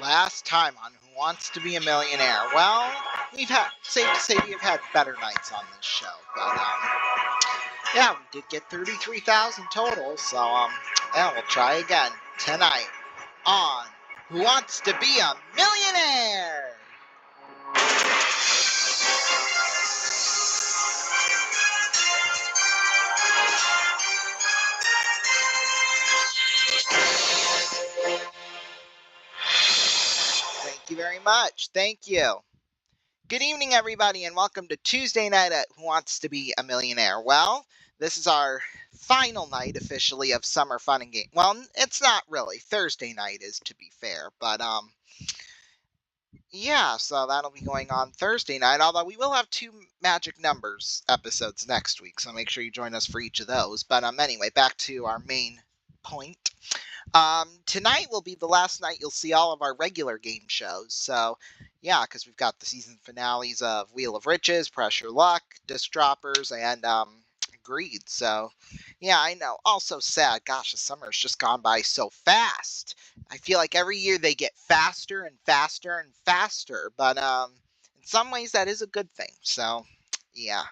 Last time on Who Wants to Be a Millionaire? Well, safe to say we've had better nights on this show, but yeah, we did get 33,000 total, so yeah, we'll try again tonight on Who Wants to Be a Millionaire? Thank you very much. Thank you. Good evening, everybody, and welcome to Tuesday night at Who Wants to Be a Millionaire? Well, this is our final night officially of Summer Fun and Game. Well, it's not really. Thursday night is, to be fair, but yeah, so that'll be going on Thursday night, although we will have 2 Magic Numbers episodes next week, so make sure you join us for each of those. But anyway, back to our main point. Tonight will be the last night you'll see all of our regular game shows. So, yeah, because we've got the season finales of Wheel of Riches, Pressure Luck, Disc Droppers, and Greed. So, yeah, I know. Also sad. Gosh, the summer's just gone by so fast. I feel like every year they get faster and faster and faster. But in some ways, that is a good thing. So, yeah.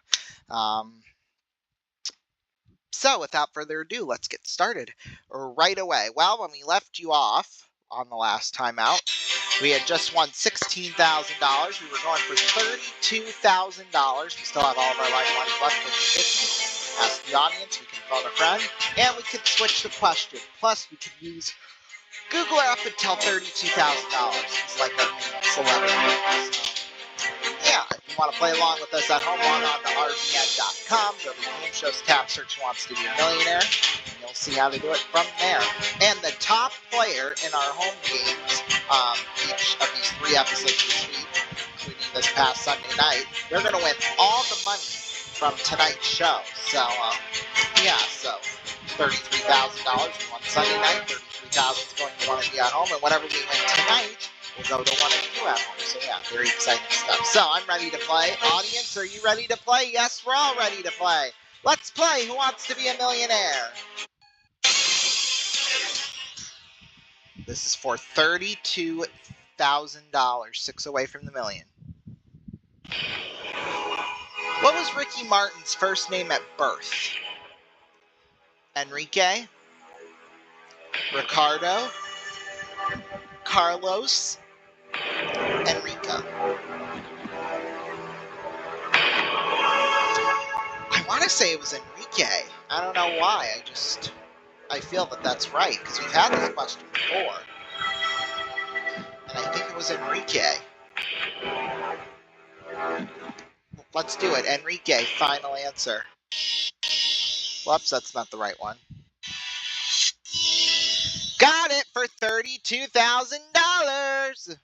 So, without further ado, let's get started right away. Well, when we left you off on the last time out, we had just won $16,000. We were going for $32,000. We still have all of our lifelines left with the 50. Ask the audience, we can phone a friend, and we could switch the question. Plus, we could use Google up until $32,000. It's like our celebrity. So, yeah, if you want to play along with us at home, log on to rvn.com, go to the game shows tab, search Who Wants to Be a Millionaire, and you'll see how to do it from there. And the top player in our home games, each of these 3 episodes this week, including this past Sunday night, they're going to win all the money from tonight's show. So, yeah, so $33,000 we won Sunday night, $33,000 is going to one of you at home, and whatever we win tonight, we'll go to one of you at home. So yeah, very exciting stuff. So I'm ready to play. Audience, are you ready to play? Yes, we're all ready to play. Let's play Who Wants to Be a Millionaire? This is for $32,000, 6 away from the million. What was Ricky Martin's first name at birth? Enrique? Ricardo? Carlos? Enrica? I want to say it was Enrique. I don't know why. I feel that that's right, because we've had this question before. And I think it was Enrique. Let's do it. Enrique, final answer. Whoops, that's not the right one. Got it for $32,000!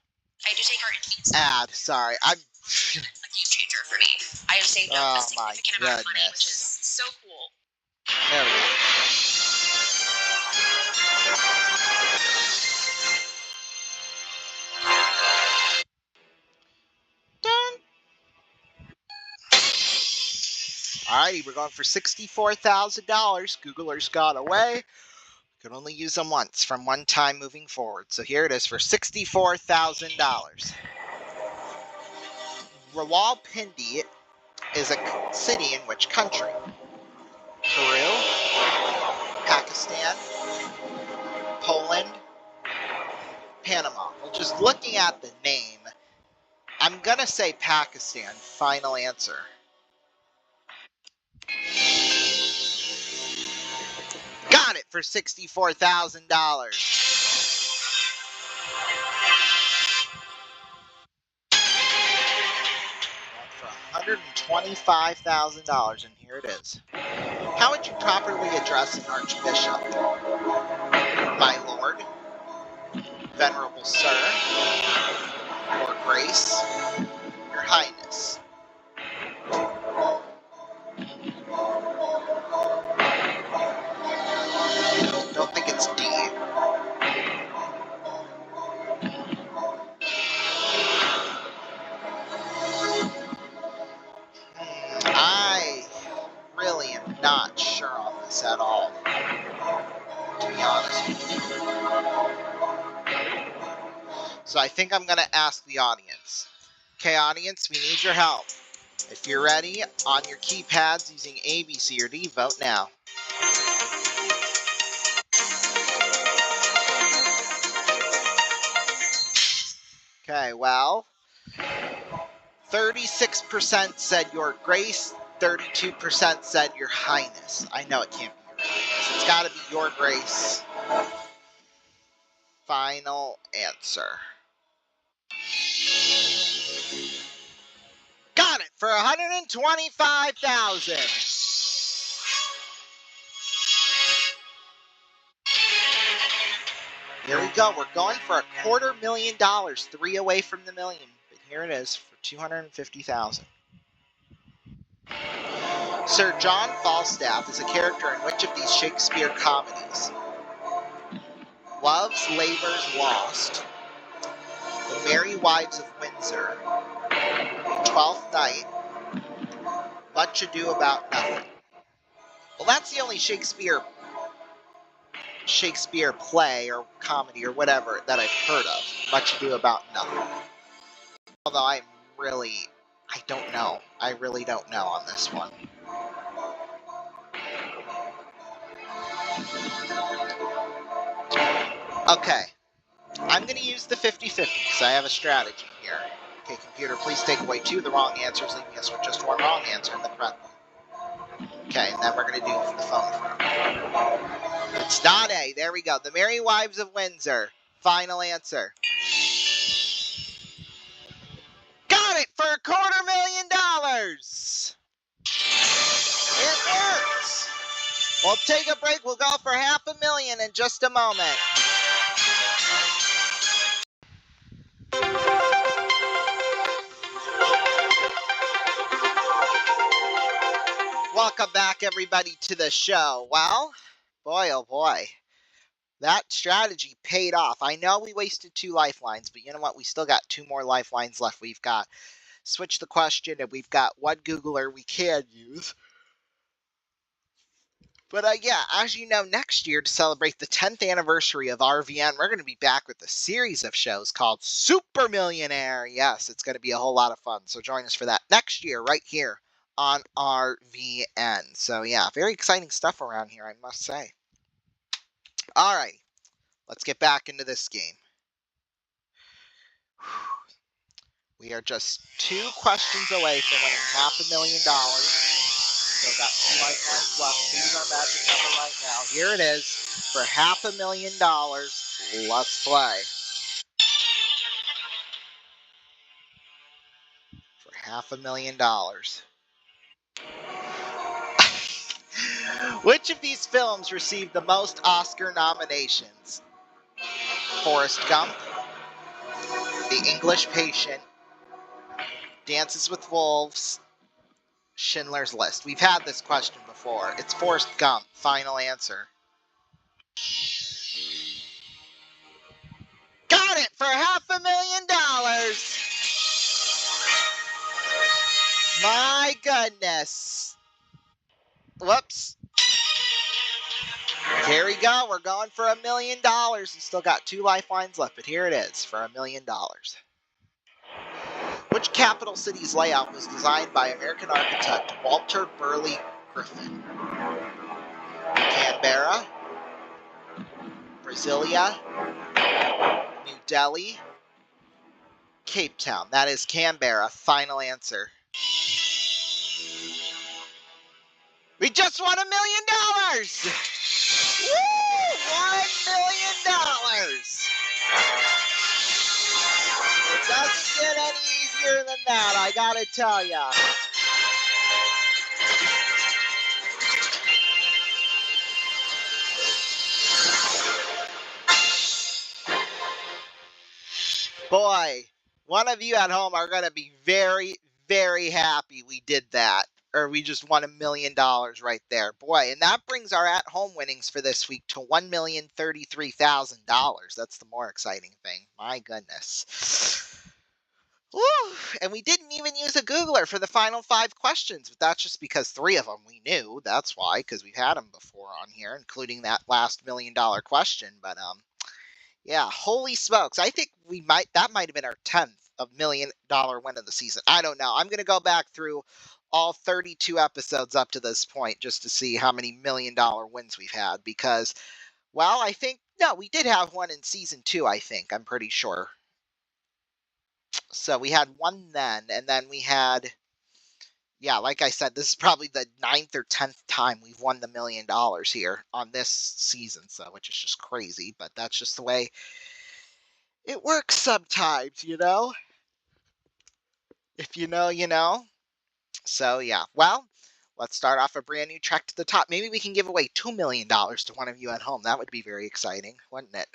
I do take art in games. Ad, sorry. I'm a game changer for me. I have saved up a significant amount of money, which is so cool. There we go. Done. Alrighty, we're going for $64,000. Googlers got away. Could only use them once from one time moving forward. So here it is for $64,000. Rawalpindi is a city in which country? Peru, Pakistan, Poland, Panama. Well, just looking at the name, I'm gonna say Pakistan. Final answer. Got it for $64,000. For $125,000, and here it is. How would you properly address an archbishop? My lord, venerable sir, your grace, your highness. Don't think it's D. I really am not sure on this at all, to be honest with you. So I think I'm going to ask the audience. Okay, audience, we need your help. If you're ready, on your keypads using A, B, C, or D, vote now. Okay, well, 36% said Your Grace, 32% said Your Highness. I know it can't be Your Highness. It's got to be Your Grace. Final answer. Got it for $125,000. Here we go. We're going for $250,000, 3 away from the million. But here it is for $250,000. Sir John Falstaff is a character in which of these Shakespeare comedies? Love's Labour's Lost, The Merry Wives of Windsor, Twelfth Night, Much Ado About Nothing. Well, that's the only Shakespeare play or comedy or whatever that I've heard of. Much Ado About Nothing. Although I don't know. I really don't know on this one. Okay. I'm going to use the 50-50 because I have a strategy here. Okay, computer, please take away 2 of the wrong answers, leaving us with just 1 wrong answer in the correct one. Okay, and then we're going to do the phone phone. It's not A. There we go. The Merry Wives of Windsor. Final answer. Got it for $250,000. It works. We'll take a break. We'll go for $500,000 in just a moment. Welcome back, everybody, to the show. Well, boy, oh boy. That strategy paid off. I know we wasted 2 lifelines, but you know what? We still got 2 more lifelines left. We've got Switch the Question, and we've got What Googler we can use. But yeah, as you know, next year to celebrate the 10th anniversary of RVN, we're going to be back with a series of shows called Super Millionaire. Yes, it's going to be a whole lot of fun. So join us for that next year right here on RVN. So yeah, very exciting stuff around here, I must say. All right, let's get back into this game. We are just 2 questions away from winning $500,000. Still got 2 lifelines left. 2 is our magic number right now. Here it is for $500,000. Let's play. For $500,000. Which of these films received the most Oscar nominations? Forrest Gump, The English Patient, Dances with Wolves, Schindler's List. We've had this question before. It's Forrest Gump. Final answer. Got it for $500,000. My goodness. Whoops. Here we go. We're going for $1,000,000. We still got 2 lifelines left, but here it is for $1,000,000. Which capital city's layout was designed by American architect Walter Burley Griffin? Canberra, Brasilia, New Delhi, Cape Town. That is Canberra. Final answer. We just won $1,000,000! Woo! $1,000,000! It doesn't get any easier than that, I gotta tell ya. Boy, one of you at home are going to be very, very happy we did that. Or we just won $1,000,000 right there. Boy, and that brings our at-home winnings for this week to $1,033,000. That's the more exciting thing. My goodness. Woo! And we didn't even use a Googler for the final 5 questions, but that's just because 3 of them we knew. That's why, because we've had them before on here, including that last $1,000,000 question. But Yeah, holy smokes. I think that might have been our 10th of $1 million win of the season. I don't know. I'm going to go back through all 32 episodes up to this point just to see how many $1 million wins we've had because, well, I think, no, we did have one in season 2, I think. I'm pretty sure. So we had one then, and then we had, yeah, like I said, this is probably the 9th or 10th time we've won the $1 million here on this season, so which is just crazy, but that's just the way it works sometimes, you know? If you know, you know. So, yeah. Well, let's start off a brand new trek to the top. Maybe we can give away $2 million to one of you at home. That would be very exciting, wouldn't it?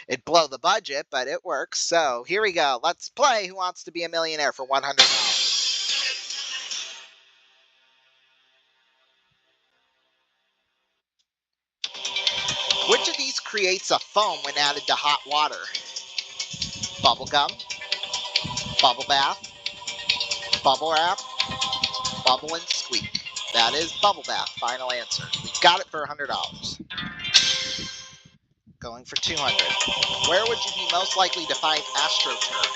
It'd blow the budget, but it works. So, here we go. Let's play Who Wants to Be a Millionaire for $100. Which of these creates a foam when added to hot water? Bubble gum, bubble bath, bubble wrap, bubble and squeak. That is bubble bath. Final answer. We got it for $100. Going for 200. Where would you be most likely to find astroturf?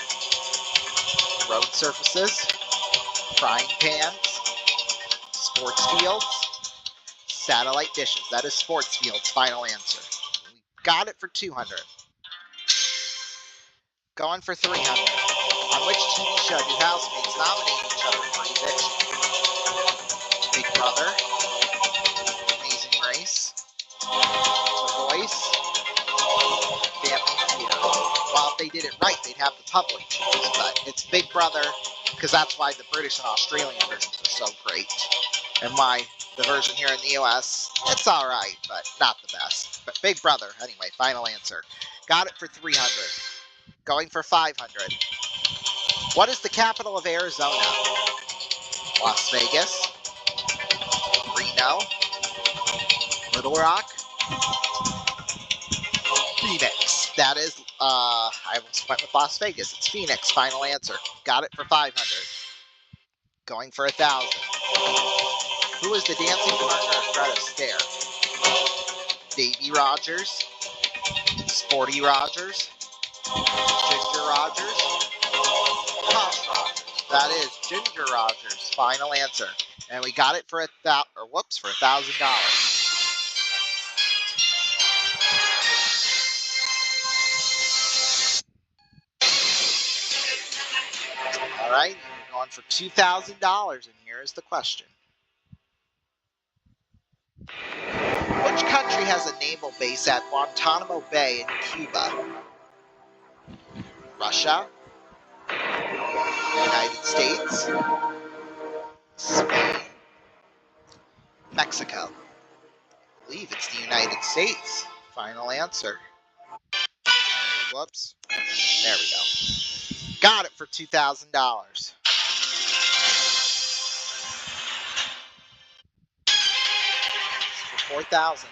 Road surfaces, frying pans, sports fields, satellite dishes. That is sports fields. Final answer. We got it for 200. Going for 300. On which TV show do housemates nominate each other for eviction? Big Brother, Amazing Race, The Voice, Family Feud. Well, if they did it right, they'd have the public choose, but it's Big Brother because that's why the British and Australian versions are so great. And why the version here in the US, it's all right, but not the best. But Big Brother, anyway, final answer. Got it for 300. Going for 500. What is the capital of Arizona? Las Vegas, Reno, Little Rock, Phoenix. That is, I almost went with Las Vegas. It's Phoenix. Final answer. Got it for 500. Going for 1,000. Who is the dancing partner of Fred Astaire? Davy Rogers, Sporty Rogers, Ginger Rogers, Tosh Rogers. That is Ginger Rogers. Final answer. And we got it for for $1,000. All right, we're going for $2,000, and here is the question. Which country has a naval base at Guantanamo Bay in Cuba? Russia, United States, Spain, Mexico. I believe it's the United States. Final answer. Whoops. There we go. Got it for $2,000. For 4,000.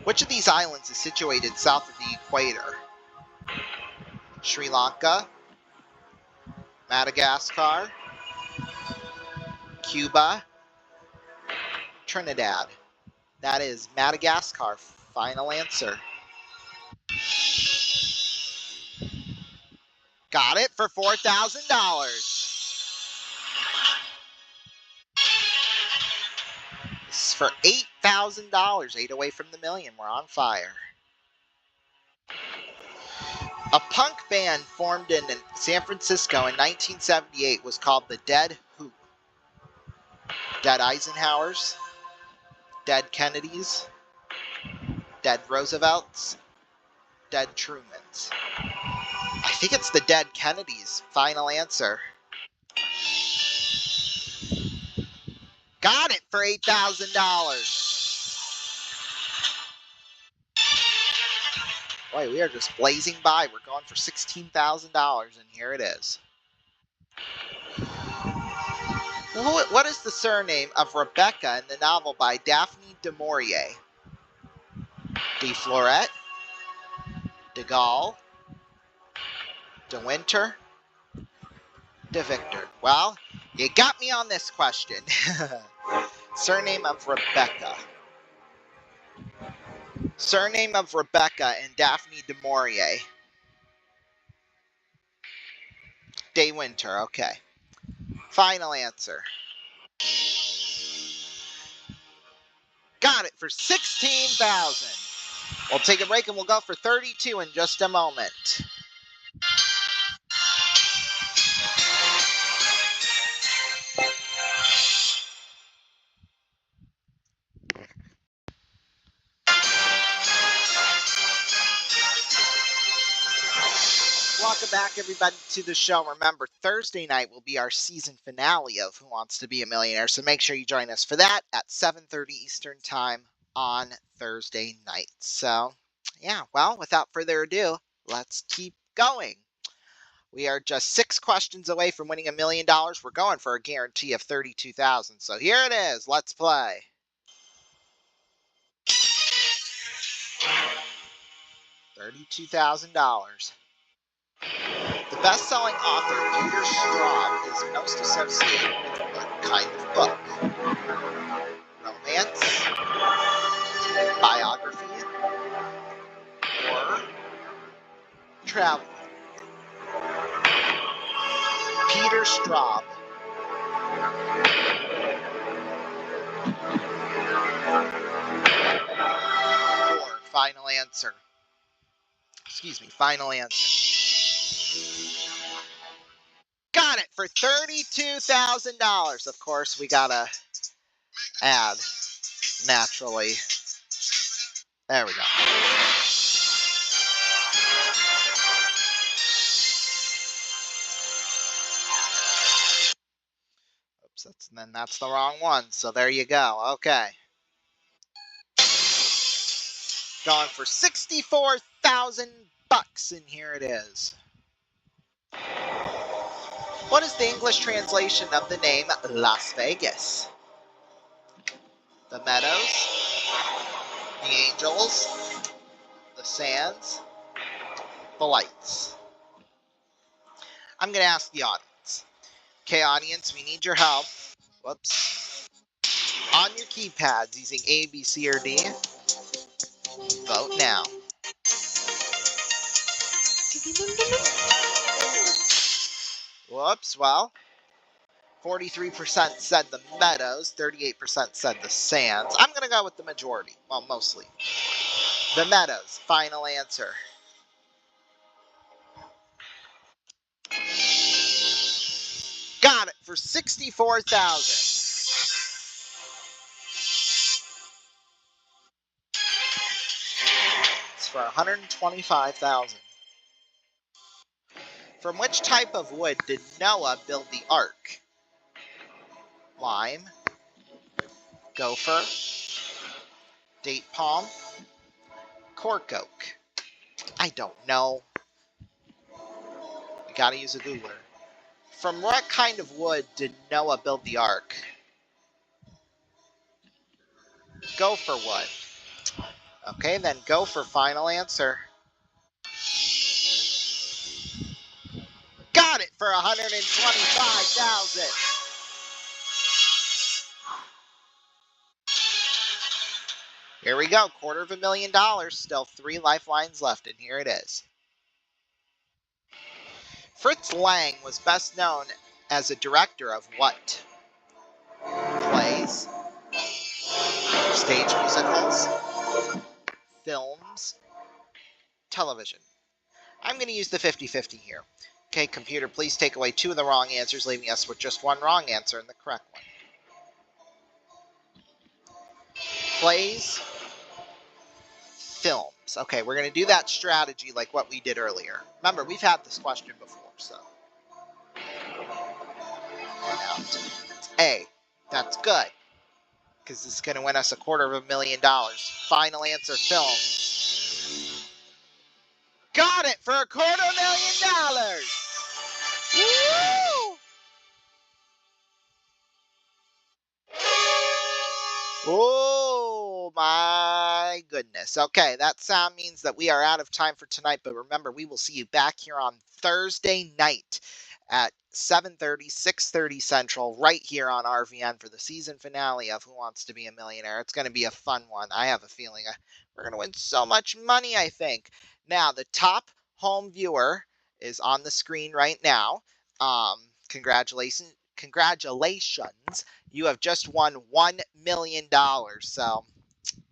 Which of these islands is situated south of the equator? Sri Lanka, Madagascar, Cuba, Trinidad. That is Madagascar. Final answer. Got it for $4,000. This is for $8,000. 8 away from the million. We're on fire. A punk band formed in San Francisco in 1978 was called the Dead Who? Dead Eisenhowers, Dead Kennedys, Dead Roosevelts, Dead Trumans. I think it's the Dead Kennedys. Final answer. Got it for $8,000. Boy, we are just blazing by. We're going for $16,000, and here it is. What is the surname of Rebecca in the novel by Daphne du Maurier? De Floret, de Gaulle, de Winter, de Victor. Well, you got me on this question. Surname of Rebecca. Surname of Rebecca and Daphne du Maurier. De Winter, okay. Final answer. Got it for 16,000. We'll take a break and we'll go for 32 in just a moment. Welcome back, everybody, to the show. Remember, Thursday night will be our season finale of Who Wants to Be a Millionaire, so make sure you join us for that at 7:30 Eastern Time on Thursday night. So, yeah, well, without further ado, let's keep going. We are just 6 questions away from winning $1 million. We're going for a guarantee of 32,000. So here it is. Let's play. $32,000. The best-selling author Peter Straub is most associated with what kind of book? Romance, biography, or travel? Peter Straub. Or final answer. Excuse me, final answer. Got it for $32,000. Of course, we gotta add naturally. There we go. Oops, that's the wrong one. So there you go. Okay. Going for 64,000 bucks, and here it is. What is the English translation of the name Las Vegas? The meadows, the angels, the sands, the lights. I'm going to ask the audience. Okay, audience, we need your help. Whoops. On your keypads using A, B, C, or D. Vote now. Whoops, well, 43% said the meadows, 38% said the sands. I'm going to go with the majority. Well, mostly. The meadows. Final answer. Got it for 64,000. It's for 125,000. From which type of wood did Noah build the ark? Lime, gopher, date palm, cork oak. I don't know. We gotta use a Googler. From what kind of wood did Noah build the ark? Gopher wood. Okay, then go for final answer. Got it for 125,000. Here we go, $250,000. Still 3 lifelines left, and here it is. Fritz Lang was best known as a director of what? Plays, stage musicals, films, television. I'm going to use the 50-50 here. Okay, computer, please take away 2 of the wrong answers, leaving us with just 1 wrong answer and the correct one. Plays, films. Okay, we're going to do that strategy like what we did earlier. Remember, we've had this question before, so. It's A. That's good, because this is going to win us $250,000. Final answer, film. Got it for $250,000. Woo! Oh my goodness. Okay, that sound means that we are out of time for tonight, but remember, we will see you back here on Thursday night at 7:30, 6:30 Central, right here on RVN for the season finale of Who Wants to Be a Millionaire. It's going to be a fun one. I have a feeling We're going to win so much money, I think. Now, the top home viewer is on the screen right now. Congratulations. Congratulations. You have just won $1 million. So,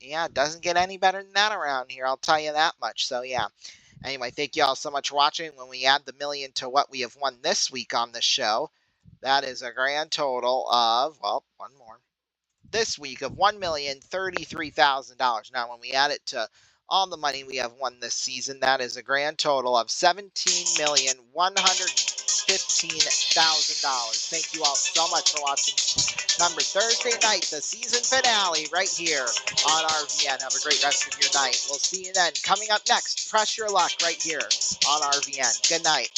yeah, it doesn't get any better than that around here. I'll tell you that much. So, yeah. Anyway, thank you all so much for watching. When we add the million to what we have won this week on the show, that is a grand total of, well, one more. This week of $1,033,000. Now, when we add it to all the money we have won this season, that is a grand total of $17,115,000. Thank you all so much for watching. Remember, Thursday night, the season finale right here on RVN. Have a great rest of your night. We'll see you then. Coming up next, Press Your Luck right here on RVN. Good night.